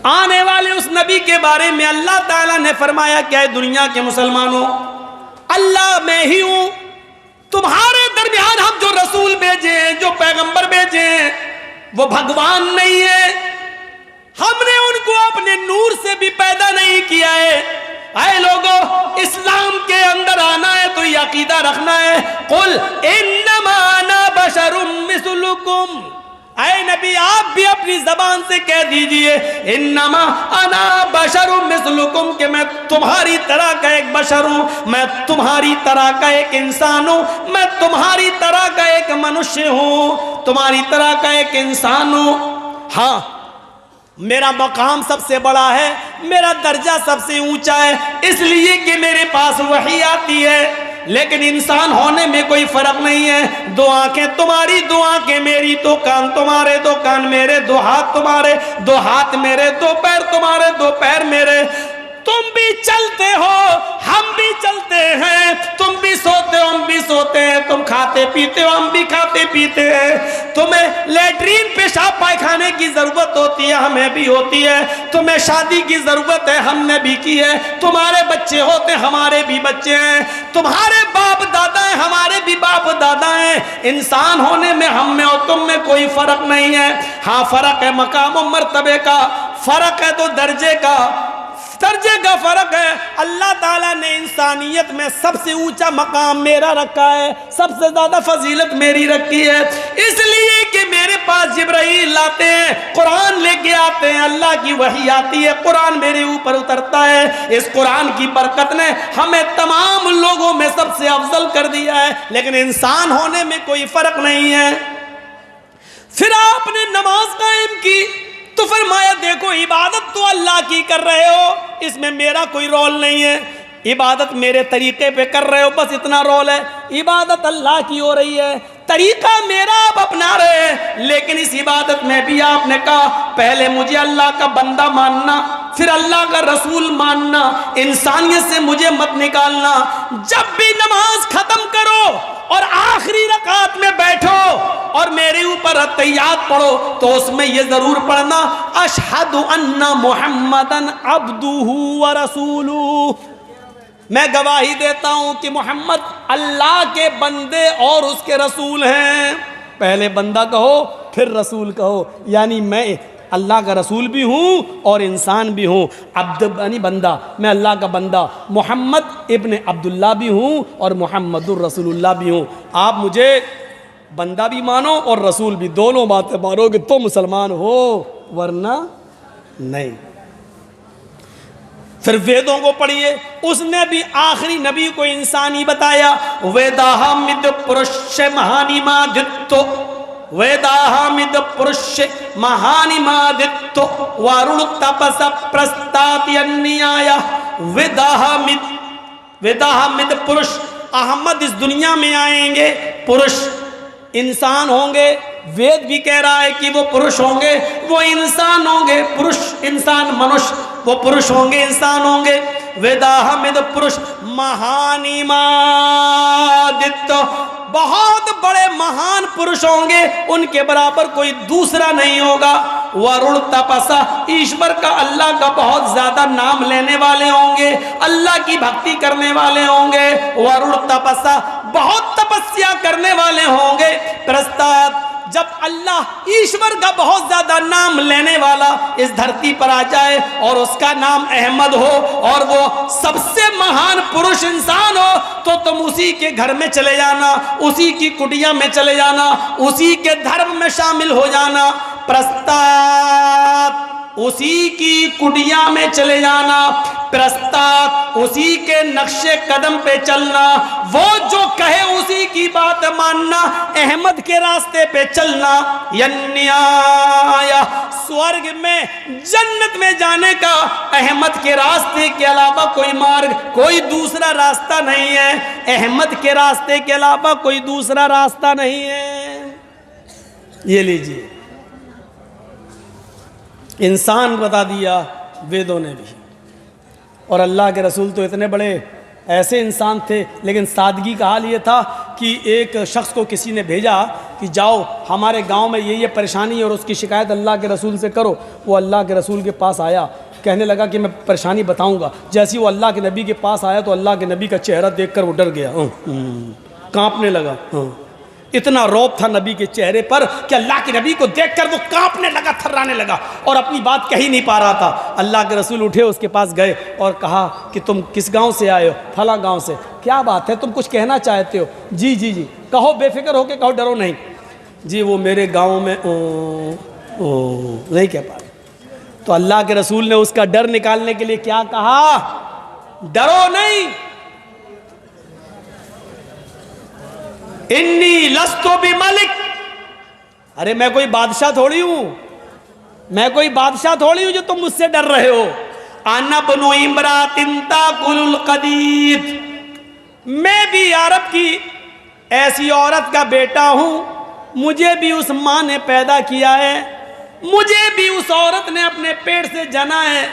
आने वाले उस नबी के बारे में अल्लाह ताला ने फरमाया, क्या है दुनिया के मुसलमानों, अल्लाह मैं ही हूं, तुम्हारे दरमियान हम जो रसूल भेजे, जो पैगंबर भेजे, वो भगवान नहीं है, हमने उनको अपने नूर से भी पैदा नहीं किया है। आए लोगों, इस्लाम के अंदर आना है तो ये अकीदा रखना है, कुल इन्नमा अना बशरुम मिस्लुकुम। आए नबी, आप भी अपनी जबान से कह दीजिए, इन्नमा अना बशरुम मिस्लुकुम, कि मैं तुम्हारी तरह का एक बशर हूं, मैं तुम्हारी तरह का एक इंसान हूं, मैं तुम्हारी तरह का एक मनुष्य हूं, तुम्हारी तरह का एक इंसान हूं। हाँ, मेरा मकाम सबसे बड़ा है, मेरा दर्जा सबसे ऊंचा है, इसलिए कि मेरे पास वही आती है, लेकिन इंसान होने में कोई फर्क नहीं है। दो आंखें तुम्हारी, दो आंखें मेरी, दो कान तुम्हारे, दो कान मेरे, दो हाथ तुम्हारे, दो हाथ मेरे, दो पैर तुम्हारे, दो पैर मेरे। तुम भी चलते हो, हम भी चलते हैं, तुम भी सोते हो, हम भी सोते हैं, तुम खाते पीते हो, हम भी खाते पीते हैं। तुम्हें लेटरीन पेशाब पायखाने की जरूरत होती है, हमें भी होती है। तुम्हें शादी की जरूरत है, हमने भी की है। तुम्हारे बच्चे होते, हमारे भी बच्चे हैं। तुम्हारे बाप दादा हैं, हमारे भी बाप दादा हैं। इंसान होने में हम में और तुम में कोई फर्क नहीं है। हाँ, फर्क है मकाम और मर्तबे का, फर्क है तो दर्जे का फर्क है। अल्लाह ताला ने इंसानियत में सबसे ऊंचा मकाम मेरा रखा है, सबसे ज्यादा फजीलत मेरी रखी है, इसलिए कि मेरे पास जिब्राइल आते हैं, कुरान लेके आते हैं, अल्लाह की वही आती है, कुरान मेरे ऊपर उतरता है। इस कुरान की बरकत ने हमें तमाम लोगों में सबसे अफजल कर दिया है, लेकिन इंसान होने में कोई फर्क नहीं है। फिर आपने नमाज कायम की तो फरमाया, देखो इबादत तो अल्लाह की कर रहे हो, इसमें मेरा कोई रोल नहीं है, इबादत मेरे तरीके पे कर रहे हो, बस इतना रोल है। इबादत अल्लाह की हो रही है, तरीका मेरा आप अपना रहे हैं, लेकिन इस इबादत में भी आपने कहा, पहले मुझे अल्लाह का बंदा मानना, फिर अल्लाह का रसूल मानना, इंसानियत से मुझे मत निकालना। जब भी नमाज खत्म करो और आखिरी रकात में बैठो और मेरे ऊपर अत्तहियात पढ़ो, तो उसमें यह जरूर पढ़ना, अशहदु अन्ना मुहम्मदन अब्दुहु व रसूलुहु, मैं गवाही देता हूं कि मोहम्मद अल्लाह के बंदे और उसके रसूल हैं। पहले बंदा कहो फिर रसूल कहो, यानी मैं अल्लाह का रसूल भी हूँ और इंसान भी हूँ। अब्द यानी बंदा, मैं अल्लाह का बंदा, मोहम्मद इब्न अब्दुल्ला भी हूँ और मोहम्मदुर रसूलुल्लाह भी हूँ। आप मुझे बंदा भी मानो और रसूल भी, दोनों बातें मानोगे तो मुसलमान हो, वरना नहीं। फिर वेदों को पढ़िए, उसने भी आखिरी नबी को इंसानी बताया। वेदाहमिद पुरुष महानिमादित्तो, वेदाहमिद पुरुष महानिमादित्तो वरुण तपस प्रस्ताति अन्याय। वेदाहमिद पुरुष, अहमद इस दुनिया में आएंगे, पुरुष इंसान होंगे। वेद भी कह रहा है कि वो पुरुष होंगे, वो इंसान होंगे, पुरुष इंसान मनुष्य, वो पुरुष होंगे इंसान होंगे। वेदाहमिद पुरुष महानिमादित्य, बहुत बड़े महान पुरुष होंगे, उनके बराबर कोई दूसरा नहीं होगा। वरुण तपसा, ईश्वर का अल्लाह का बहुत ज्यादा नाम लेने वाले होंगे, अल्लाह की भक्ति करने वाले होंगे। वरुण तपसा, बहुत तपस्या करने वाले होंगे। प्रस्ताव, जब अल्लाह ईश्वर का बहुत ज्यादा नाम लेने वाला इस धरती पर आ जाए और उसका नाम अहमद हो और वो सबसे महान पुरुष इंसान हो, तो तुम उसी के घर में चले जाना, उसी की कुटिया में चले जाना, उसी के धर्म में शामिल हो जाना। प्रस्ताव, उसी की कुटिया में चले जाना, प्रस्ताव, उसी के नक्शे कदम पे चलना, वो जो कहे उसी की बात मानना, अहमद के रास्ते पे चलना। यन्याय, स्वर्ग में जन्नत में जाने का अहमद के रास्ते के अलावा कोई मार्ग, कोई दूसरा रास्ता नहीं है। अहमद के रास्ते के अलावा कोई दूसरा रास्ता नहीं है। ये लीजिए, इंसान बता दिया वेदों ने भी, और अल्लाह के रसूल तो इतने बड़े ऐसे इंसान थे, लेकिन सादगी का हाल ये था कि एक शख्स को किसी ने भेजा कि जाओ हमारे गांव में ये परेशानी है और उसकी शिकायत अल्लाह के रसूल से करो। वो अल्लाह के रसूल के पास आया, कहने लगा कि मैं परेशानी बताऊंगा। जैसे ही वो अल्लाह के नबी के पास आया तो अल्लाह के नबी का चेहरा देखकर वो डर गया, कांपने लगा। इतना रौब था नबी के चेहरे पर कि अल्लाह के नबी को देखकर वो कांपने लगा, थर्राने लगा और अपनी बात कह ही नहीं पा रहा था। अल्लाह के रसूल उठे, उसके पास गए और कहा कि तुम किस गांव से आए हो? फला गांव से। क्या बात है, तुम कुछ कहना चाहते हो? जी जी जी, कहो, बेफिक्र होके कहो, डरो नहीं। जी वो मेरे गांव में नहीं कह पा रहे। तो अल्लाह के रसूल ने उसका डर निकालने के लिए क्या कहा? डरो नहीं, इन्नी लस्तो भी मलिक। अरे मैं कोई बादशाह थोड़ी हूं, मैं कोई बादशाह थोड़ी हूं जो तुम मुझसे डर रहे हो। आना बनो इमरातिन ताकुलुल कदीद, मैं भी अरब की ऐसी औरत का बेटा हूं, मुझे भी उस माँ ने पैदा किया है, मुझे भी उस औरत ने अपने पेट से जना है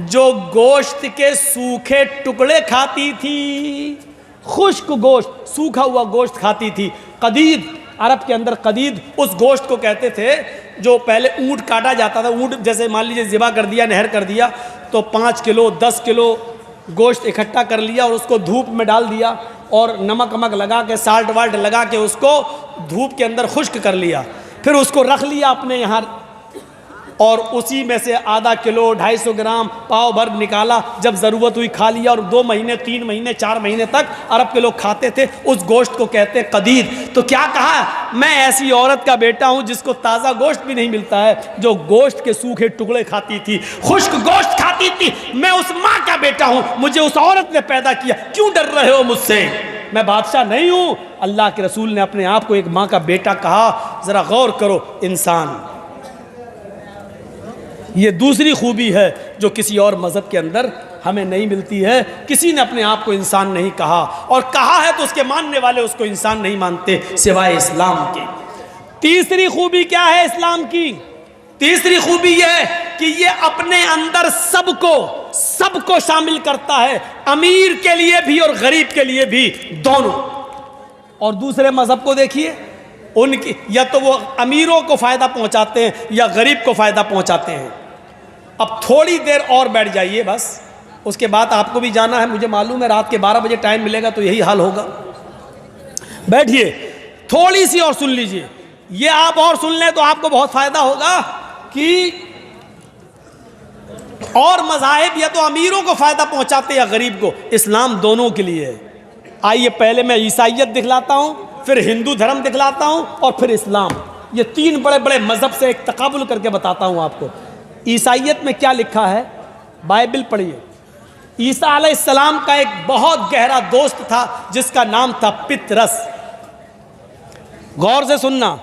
जो गोश्त के सूखे टुकड़े खाती थी, खुश्क गोश्त, सूखा हुआ गोश्त खाती थी। कदीद, अरब के अंदर कदीद उस गोश्त को कहते थे जो पहले ऊँट काटा जाता था। ऊँट जैसे मान लीजिए ज़िबा कर दिया, नहर कर दिया, तो 5 किलो 10 किलो गोश्त इकट्ठा कर लिया और उसको धूप में डाल दिया और नमक वमक लगा के, साल्ट वाल्ट लगा के उसको धूप के अंदर खुश्क कर लिया। फिर उसको रख लिया अपने यहाँ और उसी में से आधा किलो 250 ग्राम पाव भर निकाला, जब ज़रूरत हुई खा लिया और 2 महीने 3 महीने 4 महीने तक अरब के लोग खाते थे। उस गोश्त को कहते हैं कदीद। तो क्या कहा? मैं ऐसी औरत का बेटा हूं जिसको ताज़ा गोश्त भी नहीं मिलता है, जो गोश्त के सूखे टुकड़े खाती थी, खुश्क गोश्त खाती थी। मैं उस माँ का बेटा हूं, मुझे उस औरत ने पैदा किया, क्यों डर रहे हो मुझसे? मैं बादशाह नहीं हूं। अल्लाह के रसूल ने अपने आप को एक माँ का बेटा कहा। ज़रा गौर करो, इंसान, ये दूसरी खूबी है जो किसी और मज़हब के अंदर हमें नहीं मिलती है। किसी ने अपने आप को इंसान नहीं कहा, और कहा है तो उसके मानने वाले उसको इंसान नहीं मानते सिवाय इस्लाम के। तीसरी खूबी क्या है इस्लाम की? तीसरी खूबी यह है कि ये अपने अंदर सबको शामिल करता है, अमीर के लिए भी और गरीब के लिए भी, दोनों। और दूसरे मज़हब को देखिए, उनकी या तो वो अमीरों को फ़ायदा पहुंचाते हैं या गरीब को फ़ायदा पहुंचाते हैं। अब थोड़ी देर और बैठ जाइए बस, उसके बाद आपको भी जाना है, मुझे मालूम है रात के 12 बजे टाइम मिलेगा तो यही हाल होगा। बैठिए, थोड़ी सी और सुन लीजिए। ये आप और सुन लें तो आपको बहुत फ़ायदा होगा कि और मज़ाहिब या तो अमीरों को फ़ायदा पहुंचाते हैं या गरीब को। इस्लाम दोनों के लिए है। आइए पहले मैं ईसाइयत दिखलाता हूँ, फिर हिंदू धर्म दिखलाता हूँ और फिर इस्लाम। ये 3 बड़े बड़े मज़हब से एक तकाबुल करके बताता हूँ आपको। ईसाइयत में क्या लिखा है, बाइबल पढ़िए। ईसा अलैहिस्सलाम का एक बहुत गहरा दोस्त था जिसका नाम था पितरस। गौर से सुनना।